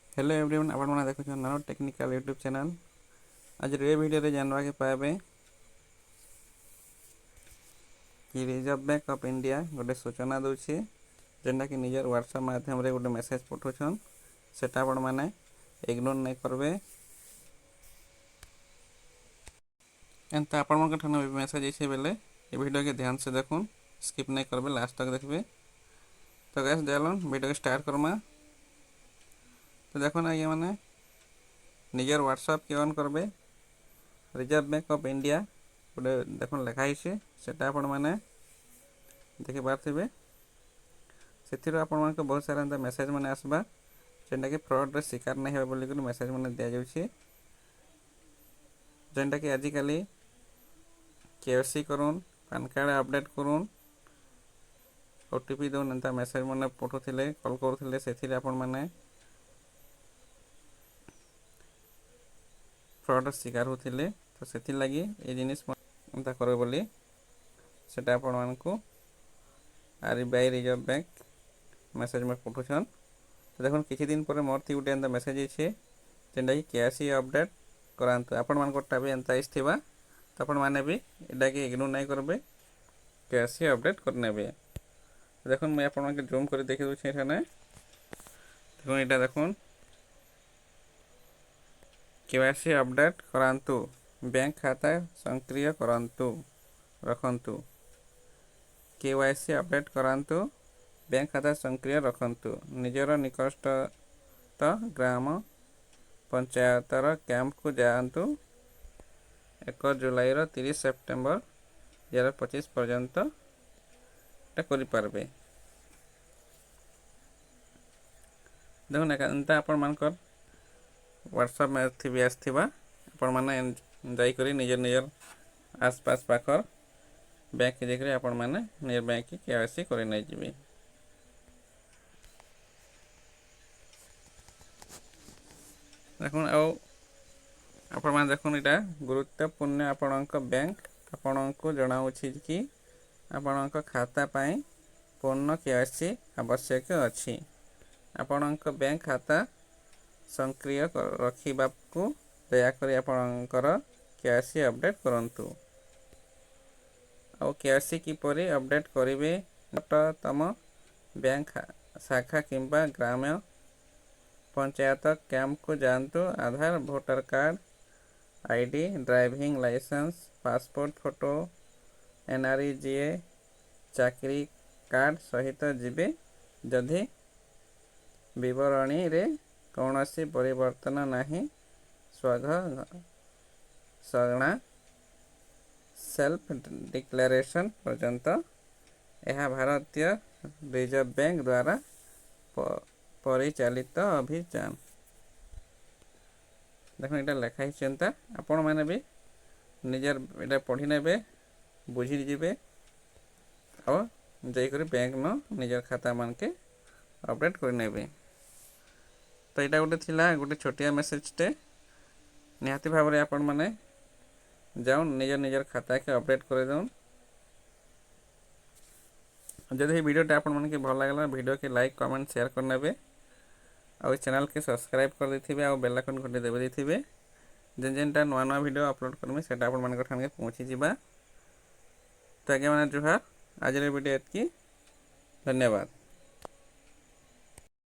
Hello everyone आपण मैंने देखुं नानो टेक्निकल यूट्यूब चैनल। आज ये वीडियो रे जानवा के पाए कि रिजर्व बैंक ऑफ इंडिया गोटे सूचना दूसरी जेनटा कि निजर व्हाट्सएप माध्यम रे गोटे मेसेज पठाउछन सेटा आपण माने इग्नोर नहीं करबे। एंता आपण मन ठन मेसेज इसे बेले ये वीडियो के ध्यान से देखुन, स्किप नहीं करबे, लास्ट तक देखबे। तो गाइस देलन वीडियो के स्टार्ट करमा। तो देखो ना ये माने निजर व्हाट्सएप के ऑन करबे। रिजर्व बैंक ऑफ इंडिया गोटे देखो लिखाई सेटा आपण माने देखि पारथिबे। से आपण मन को बहुत सारा मेसेज माने आसबा जेनटा कि फ्रॉड रे शिकार नहीं हे बोली कि मेसेज माने दिया जाउछि। जेनटा कि आजिकली केवाईसी करूँ, पैन कार्ड अपडेट करूँ, ओटीपी दौन एंता मेसेज माने पठुथिले, कॉल करुथिले, सेथिरे आपण माने फ्रॉड शिकार होथिले। तो सेथि लागि ए जिनिस एंता करे बोली सेटा आपण मानकु आरबीआई रिजर्व बैंक मेसेज में पठुछन। तो देखो किछि दिन पर मोर थी गुटे एंता मेसेज इछे जेंटा कि केवाईसी अपडेट करांतु। आपण मान कोटा भी एंता इस्थिबा तो आपण माने भी एटा के इग्नोर नहीं करबे, केवाईसी अपडेट करनेबे। देखो मैं आपण मान के जूम कर देखि दउ छै एठाने। देखो एटा देखो केवाईसी अपडेट करांतु, बैंक खाता सक्रिय करांतु रखंतु। केवाईसी अपडेट करांतु, बैंक खाता सक्रिय रखंतु। निजर निकटस्थ ग्राम पंचायतर कैंप को जातु। 1 जुलाई 30 सेप्टेम्बर 2025 पर्यंत करि पारबे। देखो एंता आपण मानकर व्हाट्सएप में थी आसथिबा आपण माने जाई करी निजर आसपास पाखर बैंक के देखरे आपण माने नियर बैंक की केवाईसी करि नै जिवे। देखो आपण माने देखो इटा गुरुत्वपूर्ण आपणक बैंक आपणको जणाउछि कि आपणक खाता पई पूर्ण केवाईसी आवश्यक अछि। आपणक बैंक खाता सक्रिय रखिबाकू दयाकरी आपणकर केवाईसी अपडेट करंतु। और केवाईसी किपरि अपडेट करिवे तम बैंक शाखा किंबा ग्राम्य पंचायत कैंप को जानतु। Aadhaar, voter card, ID, driving licence, passport photo, NREGA, चाकरी कार्ड सहित जीवे। जदि विवरणी रे कौनसी परिवर्तन नहीं सगणा सेल्फ डिक्लेरेशन पर्यंत यह भारतीय रिजर्व बैंक द्वारा परिचालित अभियान। देखो ये लिखाई चिंता आपण मैंने भी निजर ये पढ़ी ने बुझी जीवे और जाकर बैंक न निजर खाता मान के अपडेट करने। तो यहाँ गोटे थिला गोटे छोटिया मेसेज टे निहाती भाव में आपण मैंने जाऊन निजर खाता के अपडेट कर दउन। जदि ये वीडियोटा आपण मन के भल लागला वीडियो के लाइक कमेंट शेयर करने और चैनल के सब्सक्राइब कर देथिबे और बेल आइकन घंटी देबे देथिबे जेन जेनटा नवा नवा वीडियो अपलोड करमे सेटा आपण मन के पहुंची जिबा। तो आगे माने जुहार, आज वीडियो एतकी, धन्यवाद।